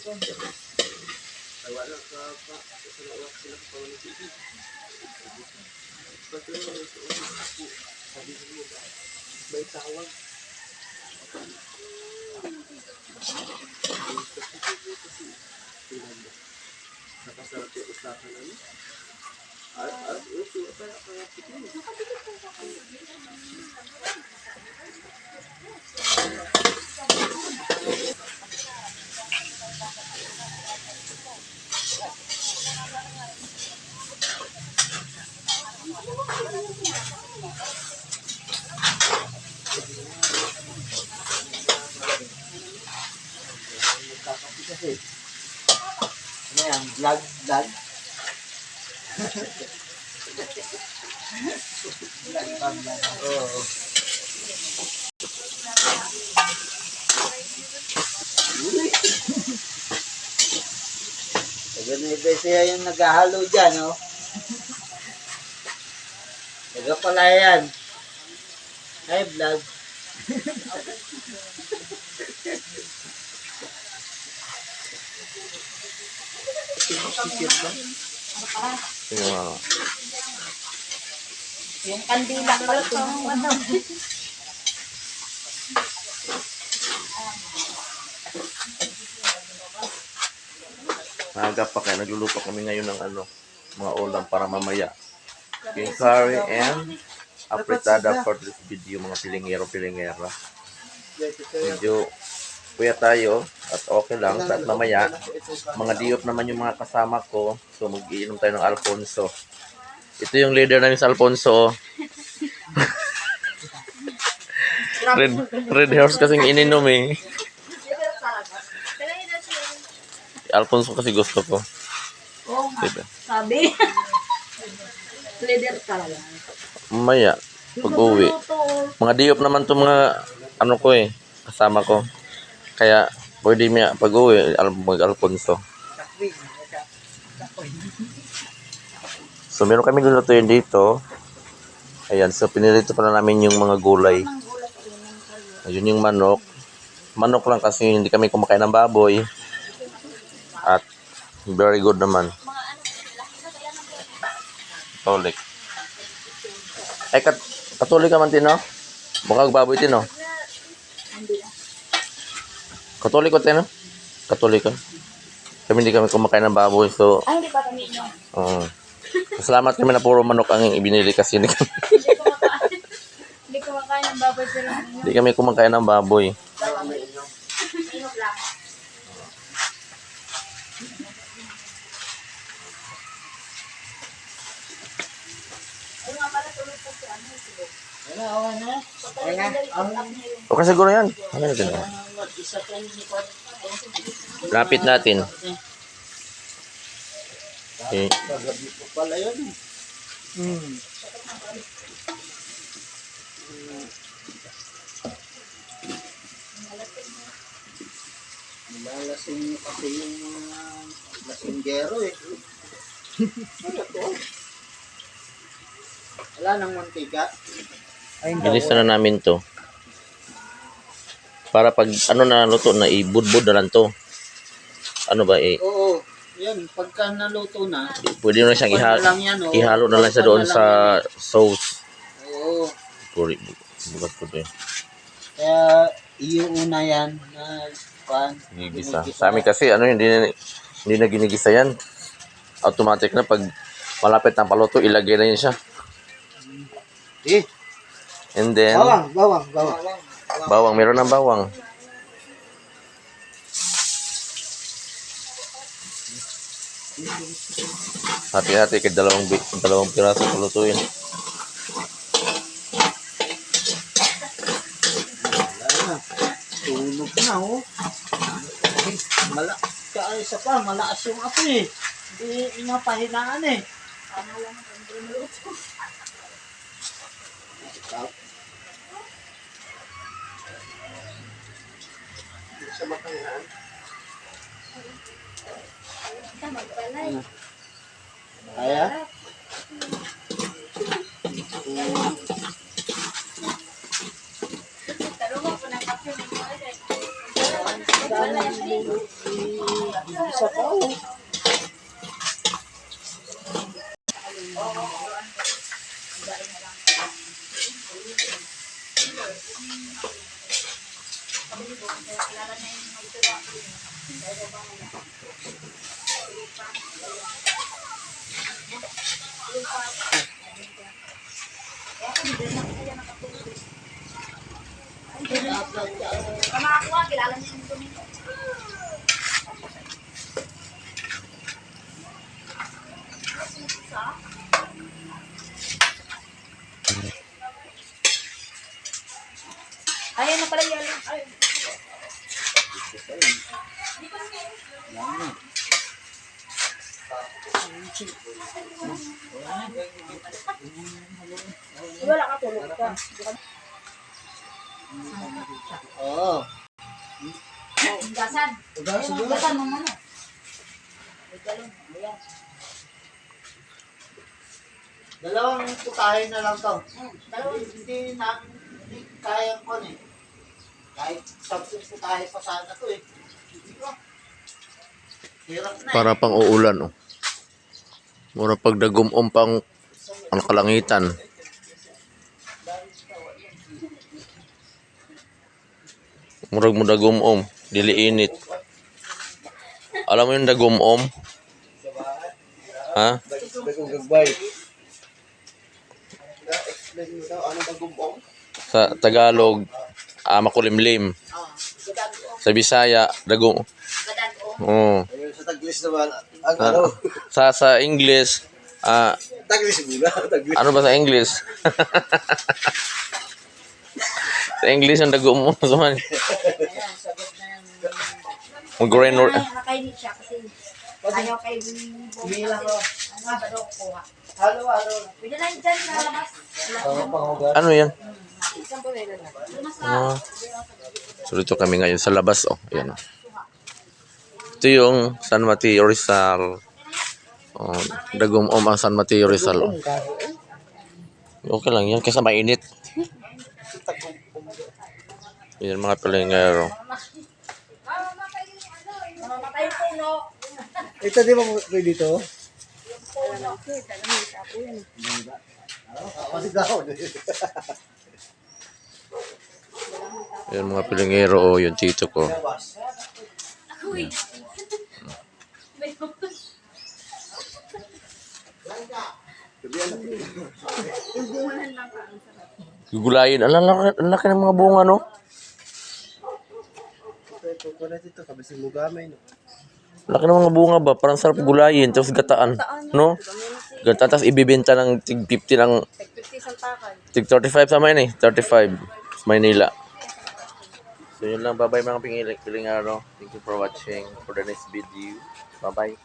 Wala ka pa. Wala sila sa pamamagitan. Sabi mo ba? May tawag. Nakasarap yung usapan namin. Ano yan? Vlog? Vlog pa, vlog. Oo. Ganito siya yung naghahalo dyan, oh. Taga pala yan. Ay, vlog. Yung kandila pala ito. Maaga pa kaya nagluluto kami ngayon ng mga ulam para mamaya. Yung curry and apretada for this video, mga pilingero-pilingera. Medyo kuya tayo at okay lang. At mamaya, mga diop naman yung mga kasama ko. So mag-iinom tayo ng Alfonso. Ito yung leader namin sa Alfonso. Red horse kasing ininom eh. Alfonso kasi gusto ko. Oo nga. Diba? Sabi. Leader talaga. Mamaya, pag-uwi. Mga diop naman to mga ko eh, kasama ko. Kaya pwede niya pag-uwi mag-Alfonso. So meron kami lulutuin dito. Ayan, so pinilito pala namin yung mga gulay. Ayun yung manok. Manok lang kasi hindi kami kumakain ng baboy. At very good naman. Katolik. Ay, katolik ka man, Tino? Bukag baboy, Tino? Katolik ko, Tino? Katolik ka? Kami hindi kami kumakain ng baboy, so... Ay, hindi pa kami nyo. Salamat kami na puro manok ang ibinili kasi hindi kami. Hindi kumakain ng baboy pero ninyo. Hindi kami kumakain ng baboy. Inog lang. Ayun nga pala, tulog po si ano, tulog. Wala, awan na. Okay, siguro yan. Okay natin. Lapit natin. Okay. Kagabi po pala yun. Nilalasing nyo kasi yung mga lasinggero eh. Ano to? Wala nang mantika. Bilisa na namin to. Para pag na luto na, ibudbud na lang to. Ano ba eh? Oo. Yan, pagka naluto na. Pwede na siyang ihalo na lang siya doon sa sauce. Oo. Puri. Bukas ko to eh. Kaya iuuna yan na pan. Ginigisa. Sa amin kasi hindi na ginigisa yan. Automatic na pag malapit ng paluto, ilagay na yun siya. Eh. And then, Bawang. bawang. Meron ng bawang. Hati-hati kay dalawang piraso palutuin. Tunog na oh. Isa pa, malakas yung apoy eh. Hindi inapahinaan eh. Ano lang ang lumuluto. Sa makahinaan. Ito magpalay. Kaya? Tarungan po ng kape ng mga Isa pa. Kamakuha, kilala niya yung Domingo. Ayan na pala yun. Ay. Wala ka tulog ka. Oo. Gasan. Gasan mo muna. Ayan. Dalawang putahin na lang to. Dalawang. Hindi kaya ko eh. Kahit 10 putahe pa sana to eh. Hirap na eh. Para pang uulan, oh. Mura pag dagumom pang ang kalangitan. Murag mo dagumom, dili init. Alam mo yung dagumom? Ha? Bagong gagbay. Explain mo daw, ano bagong Sa Tagalog, makulimlim. Sa Bisaya, dagum. Oh. Ayun, sa Taglis naman, ang ano, Sa English, Taglis muna, Taglis. ano ba sa English? Sa English ang dagum mo. Ayan, sagot na yung... Mag-grain or... Nakainit siya kasi ayaw kay Bilang ko. Ano nga ba daw kuha? Halo. Pwede na dyan sa labas. Ano yan? Isang pawela na. Lumas na. Ah. So dito kami ngayon sa labas, oh. Ayan, oh. Ito yung San Mateo Rizal. Oh, dagumom ang San Mateo Rizal, oh. Okay lang yan kasi mainit. Yan mga pilingero. Mamamatay yung puno. Ito di ba pwede dito? Kasi daw. Yan mga pilingero, oh, yung tito ko. Gugulayin. Ang laki ng mga bunga, no? Ito na dito, kabising mo gamay. Laki ng mga bunga ba? Parang sarap gulayin. Tapos gataan. No? Gataan. Tapos ibibenta ng tig 50 ng... Tig 35 sa main eh. 35. Sa Maynila. So yun lang. Bye-bye mga pilingero. Thank you for watching. For the next video. Bye-bye.